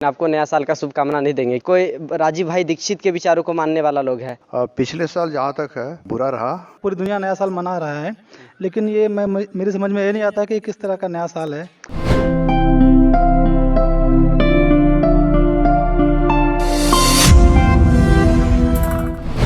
आपको नया साल का शुभकामना नहीं देंगे। कोई राजीव भाई दीक्षित के विचारों को मानने वाला लोग है। पिछले साल जहाँ तक है बुरा रहा। पूरी दुनिया नया साल मना रहा है, लेकिन ये मेरी समझ में ये नहीं आता कि किस तरह का नया साल है।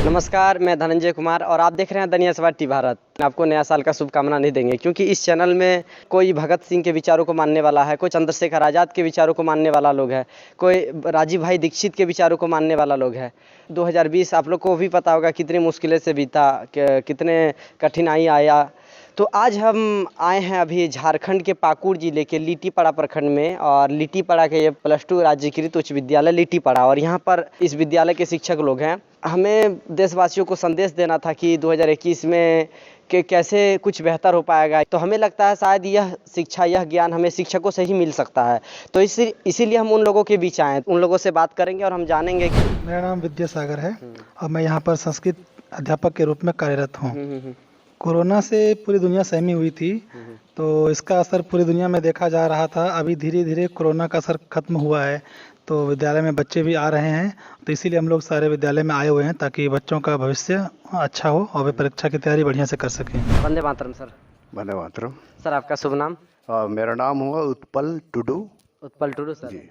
नमस्कार, मैं धनंजय कुमार और आप देख रहे हैं दुनिया सवार टी भारत। आपको नया साल का शुभकामना नहीं देंगे क्योंकि इस चैनल में कोई भगत सिंह के विचारों को मानने वाला है, कोई चंद्रशेखर आज़ाद के विचारों को मानने वाला लोग है, कोई राजीव भाई दीक्षित के विचारों को मानने वाला लोग है। 2020 आप लोग को भी पता होगा कितनी मुश्किलें से बीता, कितने कठिनाई आया। तो आज हम आए हैं अभी झारखंड के पाकुड़ जिले के लिट्टीपड़ा प्रखंड में, और लिट्टीपड़ा के ये +2 राज्यकृत उच्च विद्यालय लिट्टीपड़ा, और यहाँ पर इस विद्यालय के शिक्षक लोग हैं। हमें देशवासियों को संदेश देना था कि 2021 में कैसे कुछ बेहतर हो पाएगा। तो हमें लगता है शायद यह शिक्षा, यह ज्ञान हमें शिक्षकों से ही मिल सकता है। तो इसीलिए हम उन लोगों के बीच आए, उन लोगों से बात करेंगे और हम जानेंगे। मेरा नाम विद्यासागर है और मैं यहाँ पर संस्कृत अध्यापक के रूप में कार्यरत हूँ। कोरोना से पूरी दुनिया सहमी हुई थी, तो इसका असर पूरी दुनिया में देखा जा रहा था। अभी धीरे धीरे कोरोना का असर खत्म हुआ है, तो विद्यालय में बच्चे भी आ रहे हैं। तो इसीलिए हम लोग सारे विद्यालय में आए हुए हैं ताकि बच्चों का भविष्य अच्छा हो और वे परीक्षा की तैयारी बढ़िया से कर सकें। वंदे मातरम सर। वंदे मातरम। सर आपका शुभ नाम? मेरा नाम हुआ उत्पल टुडू। उत्पल टुडू सर जी।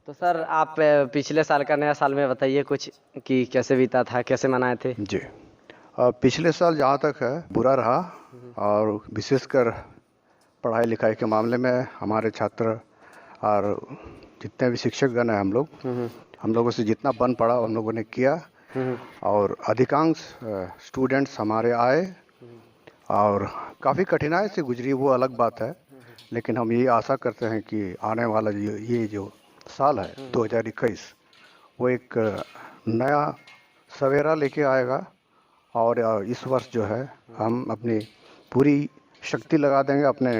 तो सर आप पिछले साल का नया साल में बताइए कुछ कि कैसे बीता था, कैसे मनाए थे? जी। पिछले साल जहाँ तक है बुरा रहा, और विशेषकर पढ़ाई लिखाई के मामले में हमारे छात्र और जितने भी शिक्षकगण हैं हम लोगों से जितना बन पड़ा हम लोगों ने किया, और अधिकांश स्टूडेंट्स हमारे आए और काफ़ी कठिनाई से गुजरी, वो अलग बात है। लेकिन हम ये आशा करते हैं कि आने वाला ये जो साल है 2021 वो एक नया सवेरा लेके आएगा, और इस वर्ष जो है हम अपनी पूरी शक्ति लगा देंगे, अपने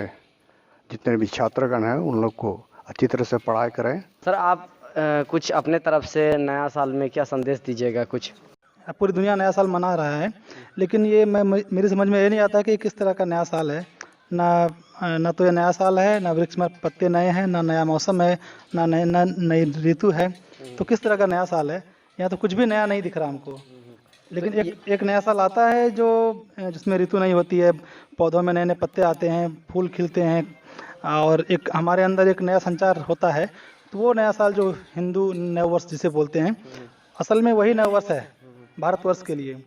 जितने भी छात्रगण हैं उन लोग को अच्छी तरह से पढ़ाई करें। सर आप कुछ अपने तरफ से नया साल में क्या संदेश दीजिएगा कुछ? पूरी दुनिया नया साल मना रहा है, लेकिन ये मेरी समझ में ये नहीं आता कि किस तरह का नया साल है। ना तो ये नया साल है, ना वृक्ष में पत्ते नए हैं, ना नया मौसम है, ना नई ऋतु है। तो किस तरह का नया साल है? यहाँ तो कुछ भी नया नहीं दिख रहा हमको। लेकिन एक नया साल आता है जिसमें ऋतु नहीं होती है, पौधों में नए नए पत्ते आते हैं, फूल खिलते हैं, और एक हमारे अंदर एक नया संचार होता है। तो वो नया साल जो हिंदू नव वर्ष जिसे बोलते हैं, असल में वही नव वर्ष है भारतवर्ष के लिए,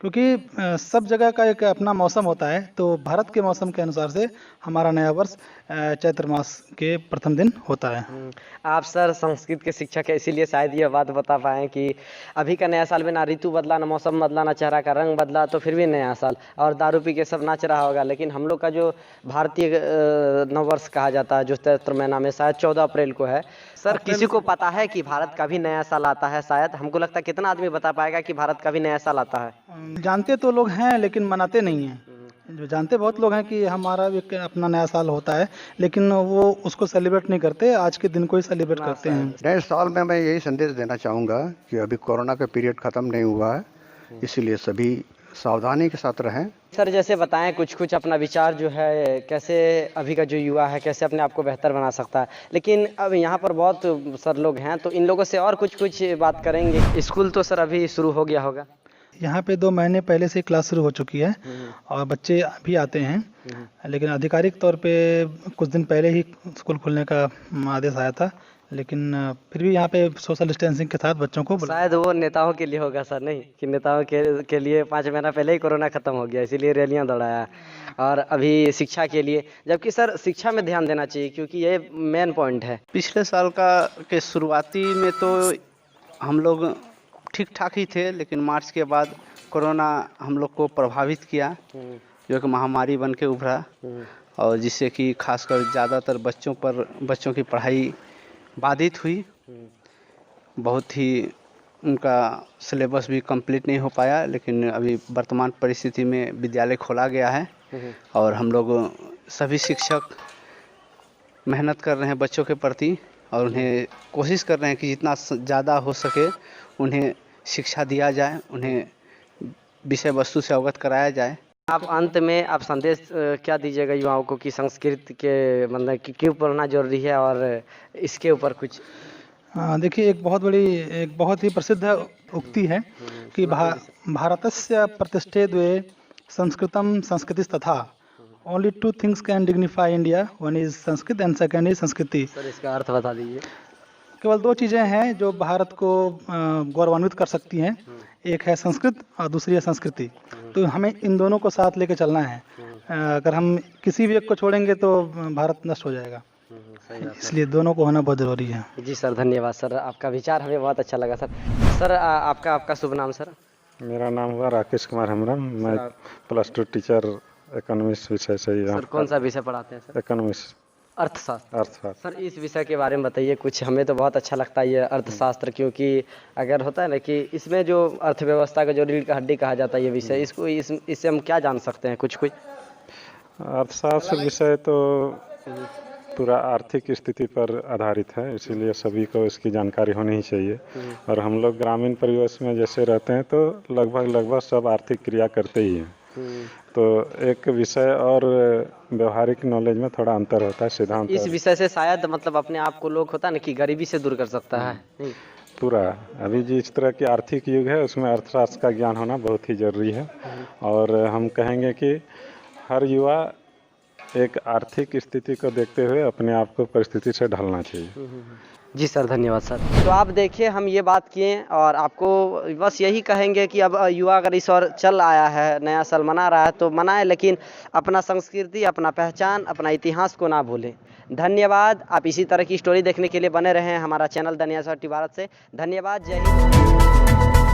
क्योंकि सब जगह का एक अपना मौसम होता है। तो भारत के मौसम के अनुसार से हमारा नया वर्ष चैत्र मास के प्रथम दिन होता है। आप सर संस्कृत के शिक्षक है, इसीलिए शायद ये बात बता पाएँ कि अभी का नया साल में ना ऋतु बदला, ना मौसम बदला, ना चेहरा का रंग बदला, तो फिर भी नया साल, और दारू पी के सब नाच रहा होगा। लेकिन हम लोग का जो भारतीय नववर्ष कहा जाता है, जो चैत्र महीना में शायद 14 अप्रैल को है। सर किसी को पता है कि भारत का भी नया साल आता है? शायद हमको लगता है कितना आदमी बता पाएगा कि भारत का भी नया साल आता है? जानते तो लोग हैं लेकिन मनाते नहीं हैं। जो जानते बहुत लोग हैं कि हमारा भी अपना नया साल होता है, लेकिन वो उसको सेलिब्रेट नहीं करते, आज के दिन को ही सेलिब्रेट करते हैं। नए साल में मैं यही संदेश देना चाहूँगा कि अभी कोरोना का पीरियड ख़त्म नहीं हुआ है, इसीलिए सभी सावधानी के साथ रहें। सर जैसे बताएं कुछ अपना विचार जो है, कैसे अभी का जो युवा है कैसे अपने आप को बेहतर बना सकता है। लेकिन अब यहाँ पर बहुत सर लोग हैं, तो इन लोगों से और कुछ बात करेंगे। स्कूल तो सर अभी शुरू हो गया होगा? यहाँ पे 2 महीने पहले से क्लास शुरू हो चुकी है और बच्चे भी आते हैं, लेकिन आधिकारिक तौर पे कुछ दिन पहले ही स्कूल खुलने का आदेश आया था। लेकिन फिर भी यहाँ पे सोशल डिस्टेंसिंग के साथ बच्चों को शायद वो नेताओं के लिए होगा सर, नहीं कि नेताओं के लिए 5 महीना पहले ही कोरोना खत्म हो गया, इसीलिए रैलियाँ दौड़ाया। और अभी शिक्षा के लिए, जबकि सर शिक्षा में ध्यान देना चाहिए क्योंकि ये मेन पॉइंट है। पिछले साल के शुरुआती में तो हम लोग ठीक ठाक ही थे, लेकिन मार्च के बाद कोरोना हम लोग को प्रभावित किया, जो कि महामारी बन के उभरा, और जिससे कि खासकर ज़्यादातर बच्चों की पढ़ाई बाधित हुई। बहुत ही उनका सिलेबस भी कंप्लीट नहीं हो पाया। लेकिन अभी वर्तमान परिस्थिति में विद्यालय खोला गया है और हम लोग सभी शिक्षक मेहनत कर रहे हैं बच्चों के प्रति, और उन्हें कोशिश कर रहे हैं कि जितना ज़्यादा हो सके उन्हें शिक्षा दिया जाए, उन्हें विषय वस्तु से अवगत कराया जाए। आप अंत में आप संदेश क्या दीजिएगा युवाओं को कि संस्कृत के मतलब कि क्यों पढ़ना जरूरी है, और इसके ऊपर कुछ? देखिए एक बहुत ही प्रसिद्ध उक्ति है कि भारतस्य प्रतिष्ठे द्वे संस्कृतम संस्कृतिस्तथा। Only two things can dignify India, one is Sanskrit and second is संस्कृति। सर इसका अर्थ बता दीजिए। केवल दो चीज़ें हैं जो भारत को गौरवान्वित कर सकती हैं, एक है संस्कृत और दूसरी है संस्कृति। तो हमें इन दोनों को साथ लेके चलना है। अगर हम किसी भी एक को छोड़ेंगे तो भारत नष्ट हो जाएगा, सही बात इसलिए दोनों को होना बहुत ज़रूरी है। है। जी सर, धन्यवाद सर, आपका विचार हमें बहुत अच्छा लगा सर। सर आपका शुभ नाम सर? मेरा नाम हुआ राकेश कुमार हेम्ब्रम। मैं +2 टीचर इकोनॉमिक्स विषय से सर कौन सा विषय पढ़ाते हैं सर? इकोनॉमिक्स अर्थशास्त्र। अर्थशास्त्र। सर इस विषय के बारे में बताइए कुछ, हमें तो बहुत अच्छा लगता है ये अर्थशास्त्र, क्योंकि अगर होता है ना कि इसमें जो अर्थव्यवस्था का जो रीढ़ का हड्डी कहा जाता है ये विषय, इससे हम क्या जान सकते हैं कुछ? अर्थशास्त्र विषय तो पूरा आर्थिक स्थिति पर आधारित है, इसीलिए सभी को इसकी जानकारी होनी ही चाहिए। और हम लोग ग्रामीण परिवेश में जैसे रहते हैं तो लगभग सब आर्थिक क्रिया करते ही हैं। तो एक विषय और व्यवहारिक नॉलेज में थोड़ा अंतर होता है, सिद्धांत। इस विषय से शायद मतलब अपने आप को लोग होता है ना कि गरीबी से दूर कर सकता है। नहीं, पूरा अभी जिस तरह की आर्थिक युग है उसमें अर्थशास्त्र का ज्ञान होना बहुत ही ज़रूरी है। और हम कहेंगे कि हर युवा एक आर्थिक स्थिति को देखते हुए अपने आप को परिस्थिति से ढलना चाहिए। जी सर, धन्यवाद सर। तो आप देखिए, हम ये बात किए और आपको बस यही कहेंगे कि अब युवा अगर इस ओर चल आया है, नया साल मना रहा है तो मनाए, लेकिन अपना संस्कृति, अपना पहचान, अपना इतिहास को ना भूलें। धन्यवाद। आप इसी तरह की स्टोरी देखने के लिए बने रहें हमारा चैनल दुनिया 60 भारत से। धन्यवाद। जय हिंद।